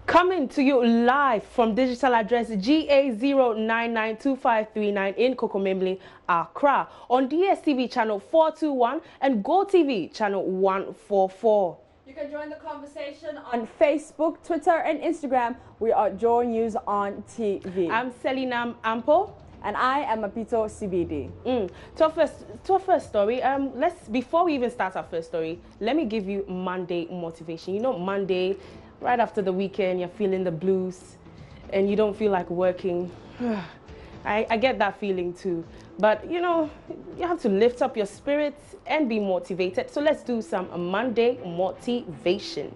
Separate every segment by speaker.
Speaker 1: Coming to you live from digital address GA0992539 in Kokomemle, Accra, on DSTV channel 421 and GoTV channel 144.
Speaker 2: You can join the conversation on Facebook, Twitter, and Instagram. We are JoyNews on TV.
Speaker 1: I'm Selinam Ampo.
Speaker 2: And I am Apito CBD.
Speaker 1: To our first story, before we even start our first story, let me give you Monday motivation. You know, Monday, right after the weekend, you're feeling the blues and you don't feel like working. I get that feeling too. But, you know, you have to lift up your spirits and be motivated. So let's do some Monday motivation.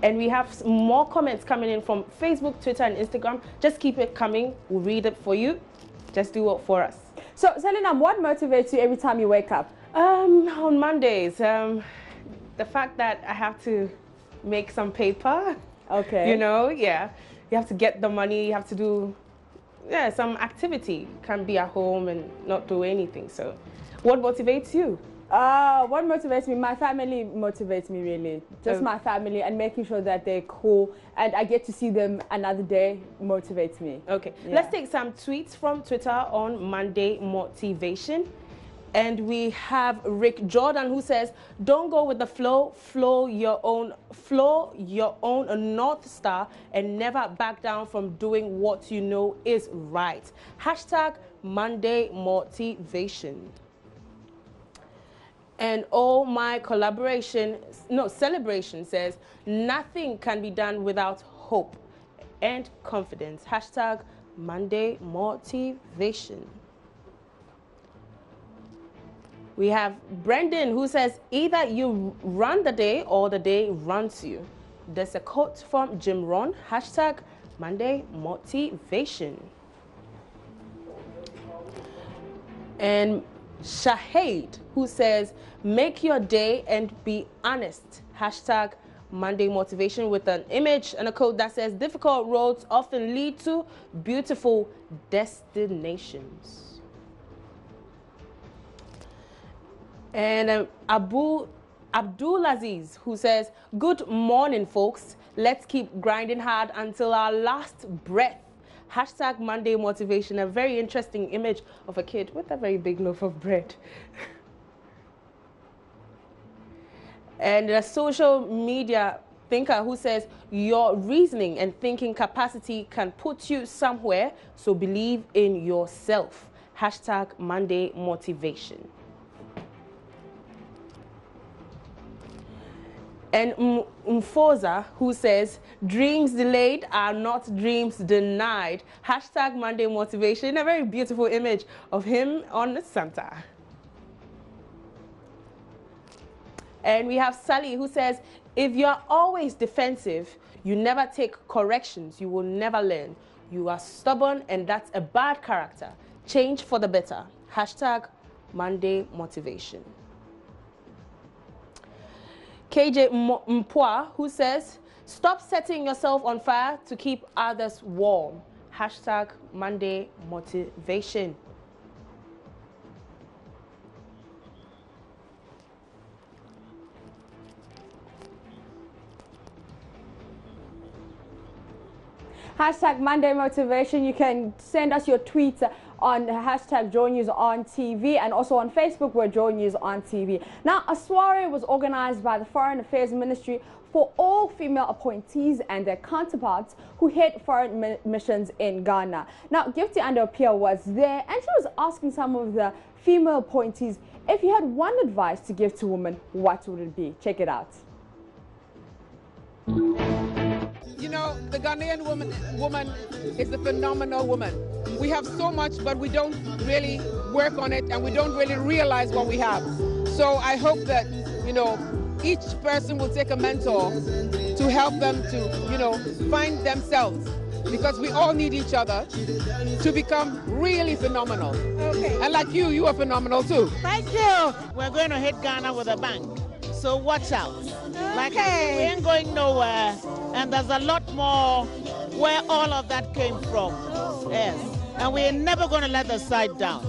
Speaker 1: And we have more comments coming in from Facebook, Twitter, and Instagram. Just keep it coming. We'll read it for you. Just do it for us.
Speaker 2: So, Selinam, what motivates you every time you wake up?
Speaker 1: On Mondays, the fact that I have to make some paper.
Speaker 2: Okay.
Speaker 1: You know, yeah. You have to get the money. You have to do, some activity. You can't be at home and not do anything. So, what motivates you?
Speaker 2: What motivates me? My family motivates me, really. Just my family and making sure that they're cool and I get to see them another day motivates me. Okay. Yeah.
Speaker 1: Let's take some tweets from Twitter on Monday motivation. And we have Rick Jordan who says, don't go with the flow, flow your own North Star and never back down from doing what you know is right. Hashtag Monday motivation. And oh my celebration says, nothing can be done without hope and confidence. Hashtag Monday motivation. We have Brendan who says, either you run the day or the day runs you. There's a quote from Jim Rohn. Hashtag Monday motivation. And Shahid who says, make your day and be honest. Hashtag Monday motivation with an image and a quote that says, difficult roads often lead to beautiful destinations. And Abdulaziz who says, good morning folks, let's keep grinding hard until our last breath. Hashtag Monday motivation, a very interesting image of a kid with a very big loaf of bread. And a social media thinker who says, your reasoning and thinking capacity can put you somewhere, so believe in yourself. Hashtag Monday motivation. And Mfoza who says, dreams delayed are not dreams denied. Hashtag Monday motivation, a very beautiful image of him on Santa. And we have Sally who says, if you're always defensive, you never take corrections, you will never learn. You are stubborn and that's a bad character. Change for the better. Hashtag Monday motivation. KJ Mpwa who says, stop setting yourself on fire to keep others warm. Hashtag Monday motivation.
Speaker 2: Hashtag Monday motivation. You can send us your tweets on hashtag JoyNews on TV and also on Facebook we're JoyNews on TV. Now, a soiree was organized by the Foreign Affairs Ministry for all female appointees and their counterparts who head foreign missions in Ghana. Now, Gifty Andopia was there and she was asking some of the female appointees, if you had one advice to give to women, what would it be? Check it out.
Speaker 3: You know, the Ghanaian woman is a phenomenal woman. We have so much, but we don't really work on it and we don't really realize what we have. So I hope that, you know, each person will take a mentor to help them to, you know, find themselves, because we all need each other to become really phenomenal. Okay. And like you are phenomenal too.
Speaker 4: Thank you. We're going to hit Ghana with a bang. So watch out. Okay. Like we ain't going nowhere, and there's a lot more where all of that came from. Yes. And we're never going to let the side down,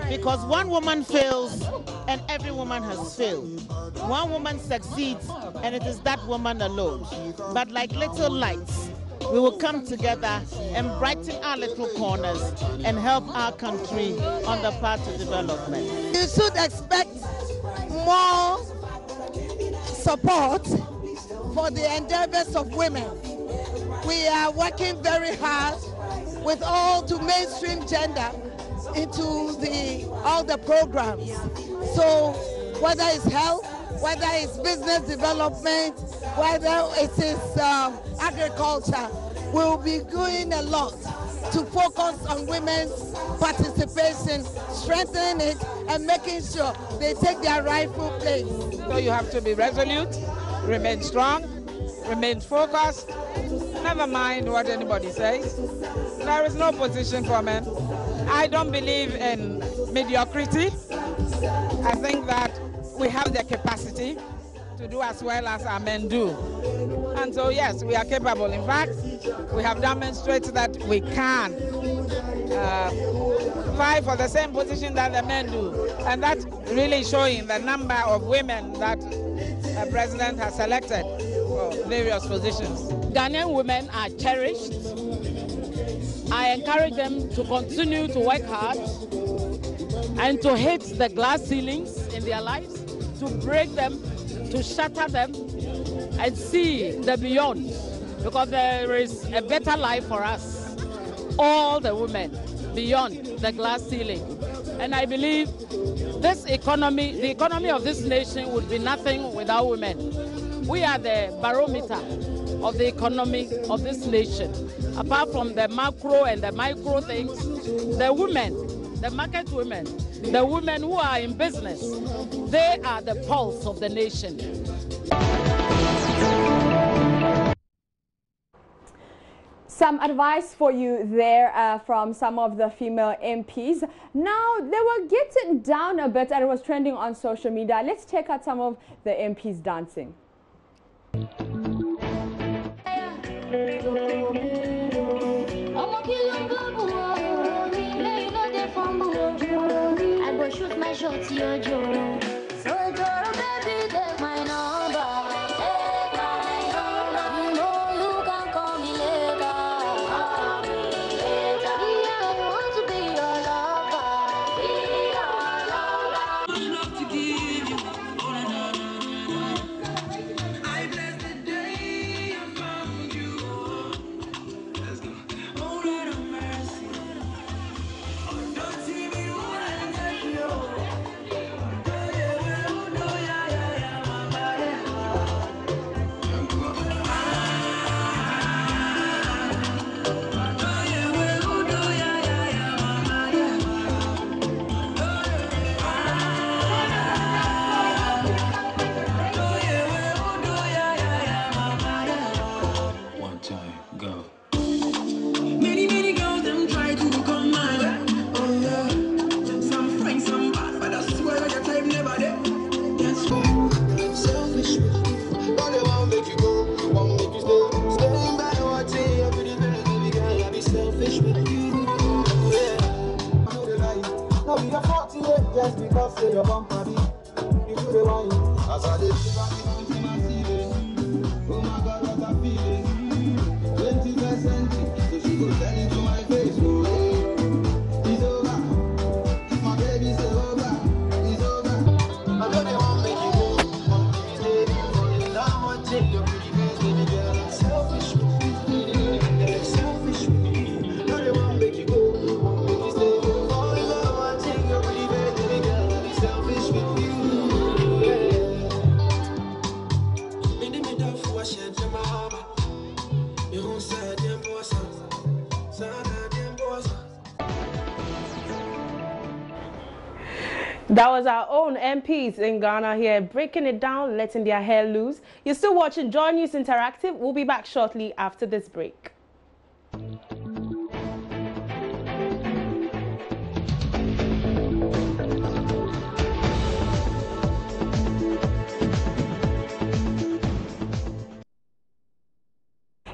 Speaker 4: because one woman fails and every woman has failed. One woman succeeds and it is that woman alone. But like little lights, we will come together and brighten our little corners and help our country on the path to development.
Speaker 5: You should expect more support for the endeavors of women. We are working very hard with all to mainstream gender into all the programs. So whether it's health, whether it's business development, whether it is agriculture, we'll be doing a lot to focus on women's participation, strengthening it, and making sure they take their rightful place.
Speaker 3: So you have to be resolute, remain strong, remain focused, never mind what anybody says. There is no position for men. I don't believe in mediocrity. I think that we have the capacity to do as well as our men do. And so yes, we are capable. In fact, we have demonstrated that we can fight for the same position that the men do. And that's really showing the number of women that the president has selected for various positions.
Speaker 6: Ghanaian women are cherished. I encourage them to continue to work hard and to hit the glass ceilings in their lives, to break them, to shatter them, and see the beyond, because there is a better life for us, all the women, beyond the glass ceiling. And I believe this economy, the economy of this nation would be nothing without women. We are the barometer of the economy of this nation. Apart from the macro and the micro things, the women, the market women, the women who are in business, they are the pulse of the nation.
Speaker 2: Some advice for you there from some of the female MPs. Now, they were getting down a bit and it was trending on social media. Let's check out some of the MPs dancing.
Speaker 7: I go shoot my shot to your Joe. So Joe, baby, take my number. Take my number. You know you can call me later. Call me later. Yeah, I want to be your lover. Be your lover. Much love to give you. I bless the day I found you. Let's go. Oh, Lord of mercy. Oh, don't see me when I take you.
Speaker 8: One time, go.
Speaker 7: Many, many girls them try to come my way. Oh yeah. Some fine, some bad, but I swear your time never there. That's why selfish. All they want make you go, want make you stay. Staying by what say every day, baby girl, I be selfish with you. Yeah. I know the lie. Now we are 48 just because say your bump party. You do the wine. As I live, you my feeling. Oh my God, what a feeling. 21st century, so she go tell it to my face. Oh, yeah. It's over. If my baby say over, it's over. I know they won't make you go. Want me to stay. I want to take your pretty face, baby girl. I'm selfish with you. Yeah, selfish with you. No, they won't make you go. Want me to stay. Oh, I want to take your pretty face, baby girl. I'm selfish with you. Yeah. Me the middle for a shed to my harbor.
Speaker 1: That was our own MPs in Ghana here, breaking it down, letting their hair loose. You're still watching Joy News Interactive. We'll be back shortly after this break.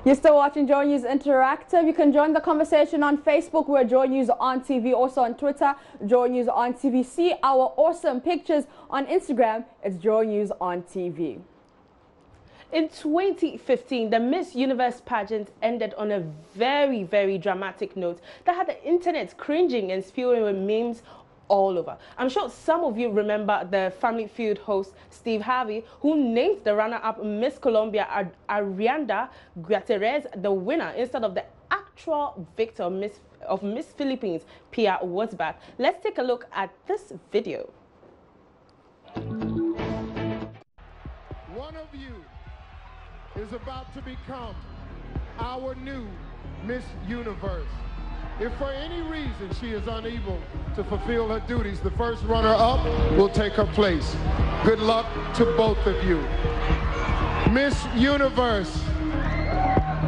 Speaker 2: You're still watching Joy News Interactive. You can join the conversation on Facebook. We're Joy News on TV. Also on Twitter, Joy News on TV. See our awesome pictures on Instagram. It's Joy News on TV.
Speaker 1: In 2015, the Miss Universe pageant ended on a very, very dramatic note that had the internet cringing and spewing with memes all over. I'm sure some of you remember the Family Feud host Steve Harvey, who named the runner-up Miss Colombia Arianda Gutierrez the winner instead of the actual victor of Miss Philippines, Pia Wurzbach. Let's take a look at this video.
Speaker 9: One of you is about to become our new Miss Universe. If for any reason she is unable to fulfill her duties, the first runner-up will take her place. Good luck to both of you. Miss Universe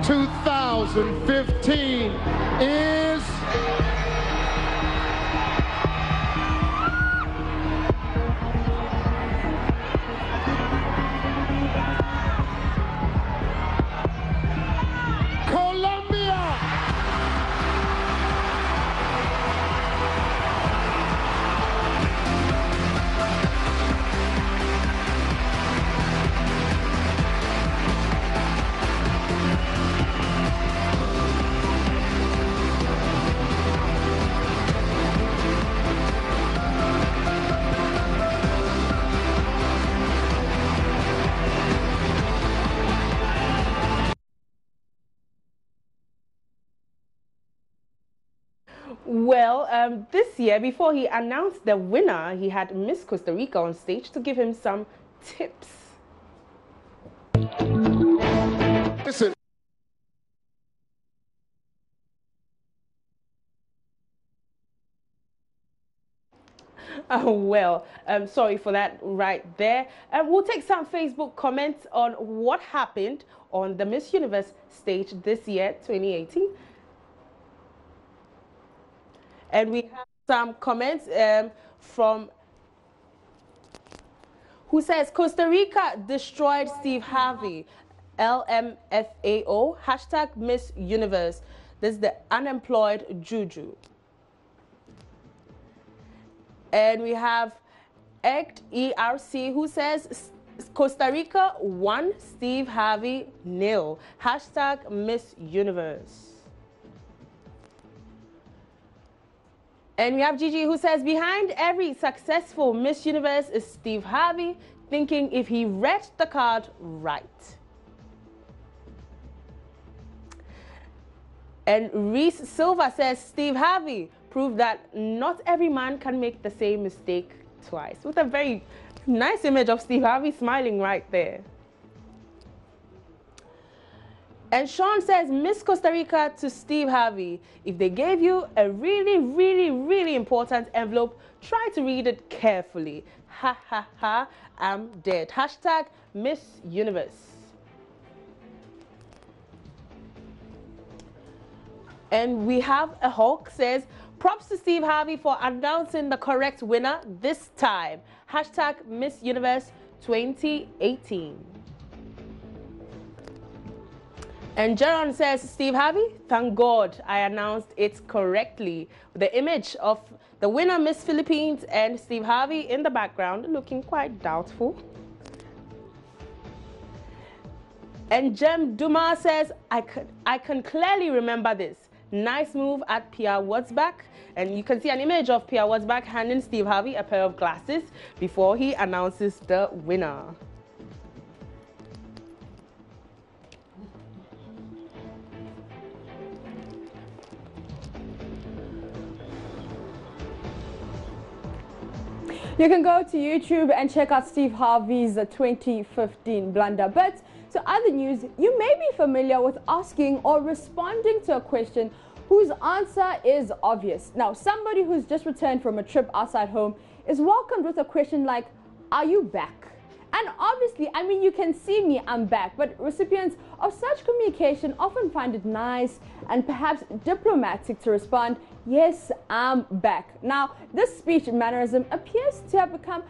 Speaker 9: 2015 is...
Speaker 1: Well, this year, before he announced the winner, he had Miss Costa Rica on stage to give him some tips.
Speaker 9: Listen.
Speaker 1: Sorry for that right there. We'll take some Facebook comments on what happened on the Miss Universe stage this year, 2018. And we have some comments from who says Costa Rica destroyed Steve Harvey, LMFAO, hashtag Miss Universe. This is the unemployed Juju. And we have Ect ERC who says Costa Rica 1, Steve Harvey 0, hashtag Miss Universe. And we have Gigi who says, behind every successful Miss Universe is Steve Harvey, thinking if he read the card right. And Reese Silva says, Steve Harvey proved that not every man can make the same mistake twice. With a very nice image of Steve Harvey smiling right there. And Sean says, Miss Costa Rica to Steve Harvey, if they gave you a really, really, really important envelope, try to read it carefully. Ha ha ha, I'm dead. Hashtag Miss Universe. And we have a Hawk says, props to Steve Harvey for announcing the correct winner this time. Hashtag Miss Universe 2018. And Jaron says, Steve Harvey, thank God I announced it correctly. The image of the winner, Miss Philippines, and Steve Harvey in the background, looking quite doubtful. And Jem Duma says, I can clearly remember this. Nice move at Pia Wurzbach. And you can see an image of Pia Wurzbach handing Steve Harvey a pair of glasses before he announces the winner.
Speaker 2: You can go to YouTube and check out Steve Harvey's 2015 blunder. But to other news, you may be familiar with asking or responding to a question whose answer is obvious. Now, somebody who's just returned from a trip outside home is welcomed with a question like, are you back? And obviously, I mean, you can see me, I'm back, but recipients of such communication often find it nice and perhaps diplomatic to respond, yes, I'm back. Now, this speech mannerism appears to have become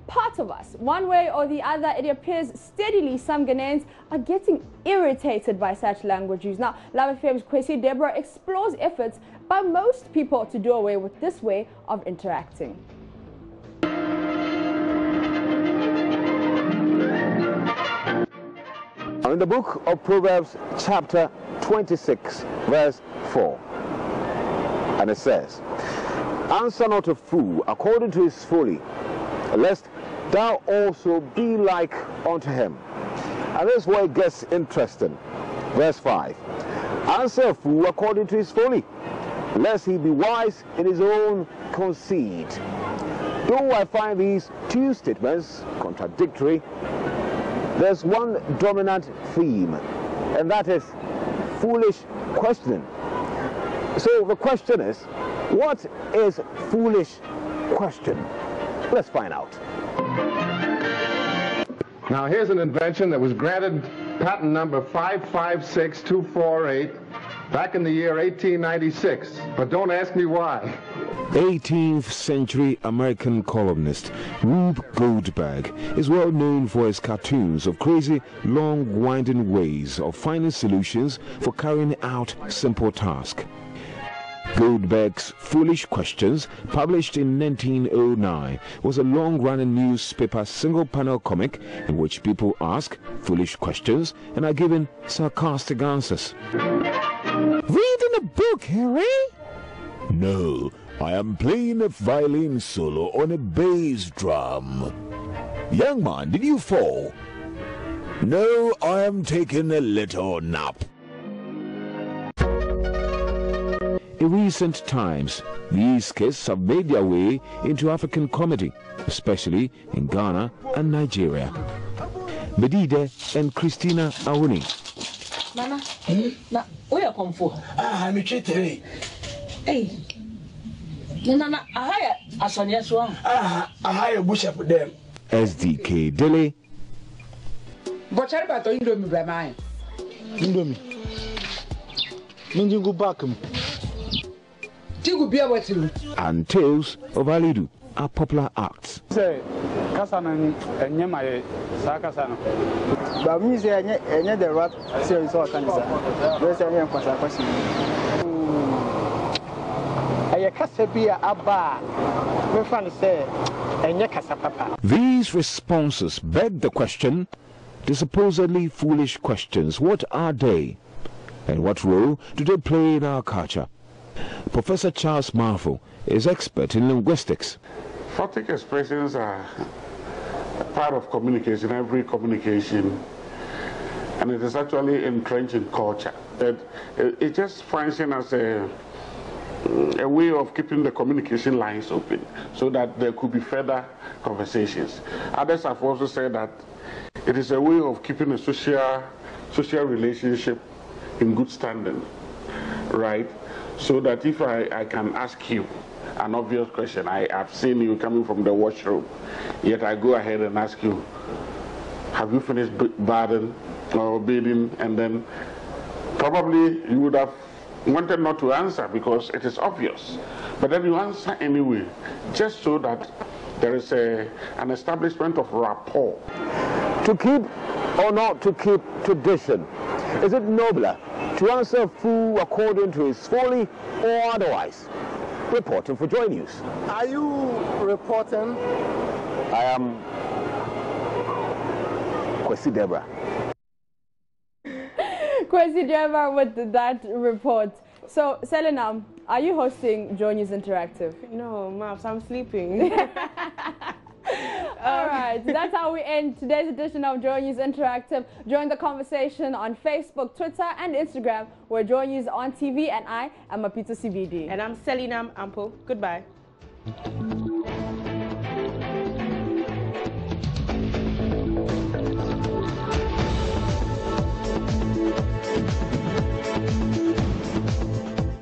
Speaker 2: part of us. One way or the other, it appears steadily some Ghanaians are getting irritated by such language use. Now, Love FM's Kwesi Deborah explores efforts by most people to do away with this way of interacting.
Speaker 10: In the book of Proverbs, chapter 26, verse 4, and it says, "Answer not a fool according to his folly, lest thou also be like unto him." And this is where it gets interesting. Verse 5, "Answer a fool according to his folly, lest he be wise in his own conceit." Though I find these two statements contradictory, there's one dominant theme, and that is foolish questioning. So the question is, what is foolish question? Let's find out.
Speaker 9: Now here's an invention that was granted patent number 556248 back in the year 1896, but don't ask me why.
Speaker 10: 18th century American columnist Rube Goldberg is well known for his cartoons of crazy, long, winding ways of finding solutions for carrying out simple tasks. Goldberg's Foolish Questions, published in 1909, was a long-running newspaper single-panel comic in which people ask foolish questions and are given sarcastic answers.
Speaker 11: Reading a book, Harry? No, I am playing a violin solo on a bass drum. Young man, did you fall? No, I am taking a little nap.
Speaker 10: In recent times, these skits have made their way into African comedy, especially in Ghana and Nigeria. Bedide and Christina Awuni.
Speaker 12: Nana, where come for?
Speaker 13: I'm a cheater.
Speaker 12: Hey, Nana, I hire a Sonia Swan.
Speaker 13: I hire bush up with them.
Speaker 10: SDK Dele.
Speaker 13: But I about Indomie by mine. Indomie. Minji go back.
Speaker 10: And Tales of Alidu are popular acts.
Speaker 14: Say, Kasana and Yamay, Sakasano. But me say, and yet the rat series or cancer. There's a young question. I can't be a bar. My friend say, and Yakasa.
Speaker 10: These responses beg the question, the supposedly foolish questions. What are they? And what role do they play in our culture? Professor Charles Marfo is expert in linguistics.
Speaker 15: Phonetic expressions are a part of communication, every communication, and it is actually entrenched in culture. It just functions as a way of keeping the communication lines open so that there could be further conversations. Others have also said that it is a way of keeping a social relationship in good standing, right? So that if I can ask you an obvious question, I have seen you coming from the washroom, yet I go ahead and ask you, have you finished bathing or bathing? And then probably you would have wanted not to answer because it is obvious. But then you answer anyway, just so that there is an establishment of rapport.
Speaker 10: To keep or not to keep tradition, is it nobler to answer a fool according to his folly or otherwise? Reporting for JoyNews.
Speaker 14: Are you reporting?
Speaker 10: I am Kwesi Debra.
Speaker 2: Kwesi Debra with that report. So, Selena, are you hosting JoyNews Interactive?
Speaker 1: No, Maps, I'm sleeping.
Speaker 2: All right, that's how we end today's edition of JoyNews Interactive. Join the conversation on Facebook, Twitter, and Instagram. We're JoyNews on TV, and I am Apito CBD.
Speaker 1: And I'm Selena Ampo. Goodbye.